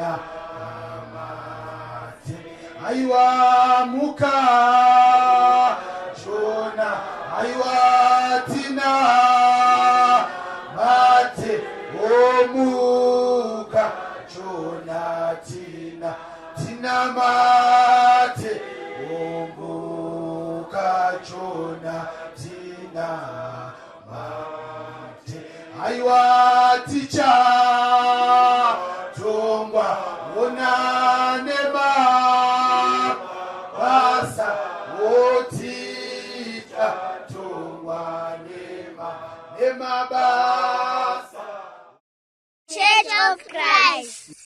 tina mate aiwa muka chona aiwa tina mate omuka chona tina mate omuka chona tina mate aiwa ticha tongwa onanema basa otita tongwa nema basa. Church of Christ.